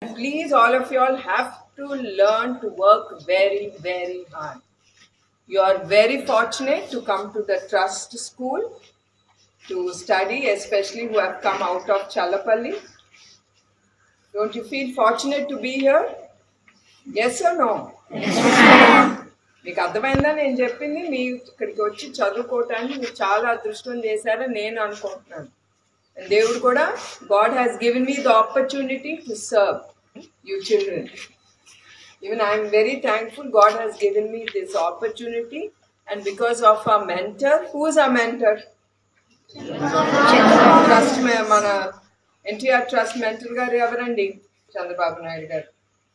Please, all of you all have to learn to work very, very hard. You are very fortunate to come to the trust school to study, especially who have come out of Challapalli. Don't you feel fortunate to be here? Yes or no? మీకు అర్థమైందా నేను చెప్పింది? మీ ఇక్కడికి వచ్చి చదువుకోవటానికి మీరు చాలా అదృష్టం చేశారని నేను అనుకుంటున్నాను. దేవుడు కూడా God has given me the opportunity to serve you children. Even I am very thankful God has given me this opportunity, and because of our mentor. Who is our mentor? Trust mana NTR Trust mentor garu evarandi? Chandrababu Naidu garu.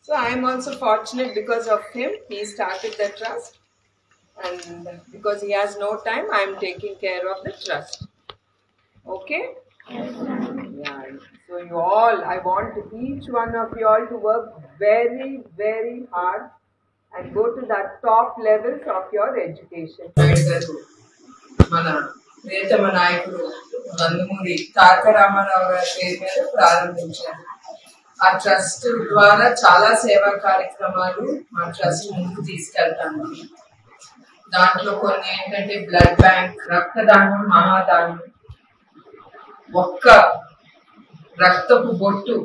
So I am also fortunate because of him. He started the trust, and because he has no time, I am taking care of the trust. Okay? Yeah. So you all, I want each one of you all to work very, very hard and go to the top levels of your education. మన ప్రియతమ నాయకుడు నందమూరి తారక రామారావు గారి పేరు మీద ప్రారంభించారు. ఆ trust ద్వారా చాలా సేవా కార్యక్రమాలు మా ట్రస్ట్ ముందుకు తీసుకెళ్తాను. దాంట్లో కొన్ని ఏంటంటే బ్లడ్ బ్యాంక్, రక్తదానం, మహాదానం. ఒక్క రక్తపు బొట్టు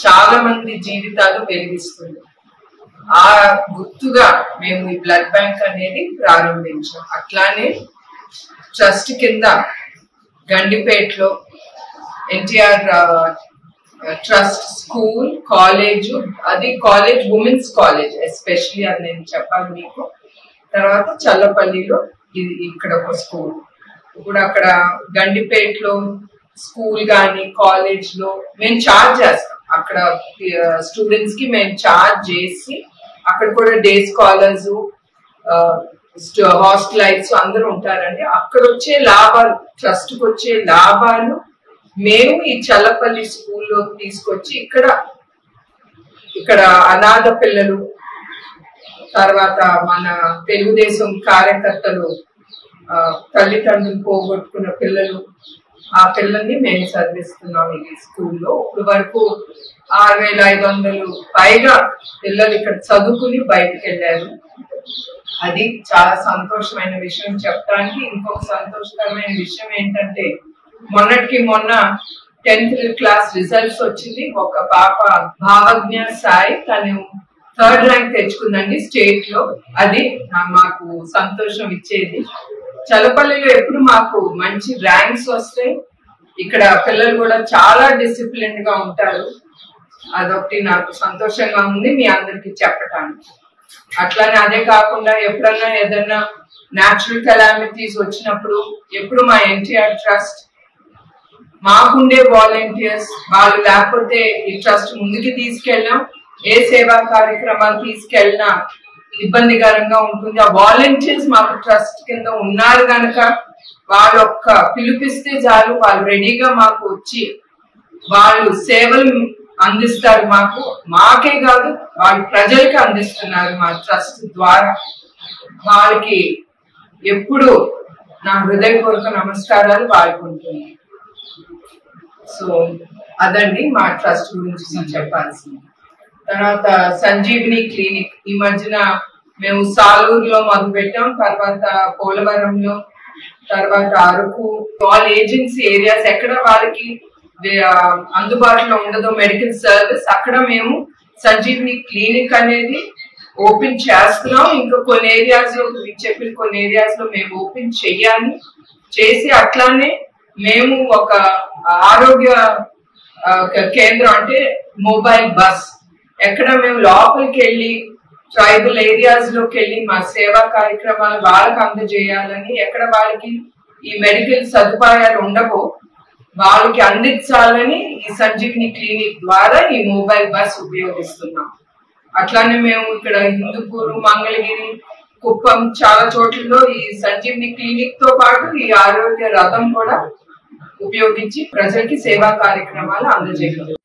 చాలా మంది జీవితాలు వెలిగిస్తుంది. ఆ గుర్తుగా మేము ఈ బ్లడ్ బ్యాంక్ అనేది ప్రారంభించాం. అట్లానే ట్రస్ట్ కింద గండిపేటలో ఎన్టీఆర్ ట్రస్ట్ స్కూల్, కాలేజ్, అది కాలేజ్ ఉమెన్స్ కాలేజ్ ఎస్పెషల్లీ, అది నేను చెప్పాలి మీకు. తర్వాత చల్లపల్లిలో ఇక్కడ ఒక స్కూల్. ఇప్పుడు అక్కడ గండిపేటలో స్కూల్ కానీ కాలేజ్ లో మేము ఛార్జ్ చేస్తాం. అక్కడ స్టూడెంట్స్ కి మేము ఛార్జ్ చేసి అక్కడ కూడా డే స్కాలర్స్, హాస్టలైట్స్ అందరూ ఉంటారండి. అక్కడ వచ్చే లాభాలు, ట్రస్ట్ కి వచ్చే లాభాలు మేము ఈ చల్లపల్లి స్కూల్లో తీసుకొచ్చి ఇక్కడ అనాథ పిల్లలు, తర్వాత మన తెలుగుదేశం కార్యకర్తలు తల్లిదండ్రులు పోగొట్టుకున్న పిల్లలు, ఆ పిల్లల్ని మేము చదివిస్తున్నాం ఈ స్కూల్లో. ఇప్పుడు వరకు 6,500 పైగా పిల్లలు ఇక్కడ చదువుకుని బయటకు వెళ్ళారు. అది చాలా సంతోషమైన విషయం. చెప్పడానికి ఇంకొక సంతోషకరమైన విషయం ఏంటంటే, మొన్నటికి మొన్న 10th క్లాస్ రిజల్ట్స్ వచ్చింది. ఒక పాప భావజ్ఞ సాయి, తను 3rd ర్యాంక్ తెచ్చుకుందండి స్టేట్ లో. అది మాకు సంతోషం ఇచ్చేది. చల్లపల్లిలో ఎప్పుడు మాకు మంచి ర్యాంక్స్ వస్తాయి. ఇక్కడ పిల్లలు కూడా చాలా డిసిప్లిన్ గా ఉంటారు. అదొకటి నాకు సంతోషంగా ఉంది మీ అందరికి చెప్పటానికి. అట్లానే అదే కాకుండా ఎప్పుడన్నా ఏదన్నా న్యాచురల్ కెలామిటీస్ వచ్చినప్పుడు ఎప్పుడు మా ఎన్టీఆర్ ట్రస్ట్, మాకుండే వాలంటీర్స్, వాళ్ళు లేకపోతే ఈ ట్రస్ట్ ముందుకు తీసుకెళ్ళాం. ఏ సేవా కార్యక్రమాలు తీసుకెళ్ళినా ఇబ్బందికరంగా ఉంటుంది. ఆ వాలంటీర్స్ మాకు ట్రస్ట్ కింద ఉన్నారు కనుక వాళ్ళు ఒక్క పిలిపిస్తే చాలు, వాళ్ళు రెడీగా మాకు వచ్చి వాళ్ళు సేవలు అందిస్తారు. మాకే కాదు, వాళ్ళు ప్రజలకి అందిస్తున్నారు మా ట్రస్ట్ ద్వారా. వాళ్ళకి ఎప్పుడు నా హృదయపూర్వక నమస్కారాలు వాళ్ళకుంటున్నాయి. సో అదండి మా ట్రస్ట్ గురించి చెప్పాల్సింది. తర్వాత సంజీవిని క్లినిక్ ఈ మధ్యన మేము సాలూరులో మొదలు పెట్టాం, తర్వాత పోలవరంలో, తర్వాత అరకు. ఆల్ ఏజెన్సీ ఏరియాస్ ఎక్కడ వాళ్ళకి అందుబాటులో ఉండదో మెడికల్ సర్వీస్, అక్కడ మేము సంజీవిని క్లినిక్ అనేది ఓపెన్ చేస్తున్నాం. ఇంకా కొన్ని ఏరియాస్ లో చెప్పిన కొన్ని ఏరియాస్ లో మేము ఓపెన్ చేసి అట్లానే మేము ఒక ఆరోగ్య కేంద్రం, అంటే మొబైల్ బస్, ఎక్కడ మేము లోపలికి వెళ్ళి ట్రైబల్ ఏరియాస్ లోకి వెళ్ళి మా సేవా కార్యక్రమాలు వాళ్ళకి అందజేయాలని, ఎక్కడ వాళ్ళకి ఈ మెడికల్ సదుపాయాలు ఉండవో వాళ్ళకి అందించాలని ఈ సంజీవిని క్లినిక్ ద్వారా ఈ మొబైల్ బస్ ఉపయోగిస్తున్నాం. అట్లానే మేము ఇక్కడ హిందూపూర్, మంగళగిరి, కుప్పం చాలా చోట్లలో ఈ సంజీవిని క్లినిక్ తో పాటు ఈ ఆరోగ్య రథం కూడా ఉపయోగించి ప్రజలకి సేవా కార్యక్రమాలు అందజేయగలం.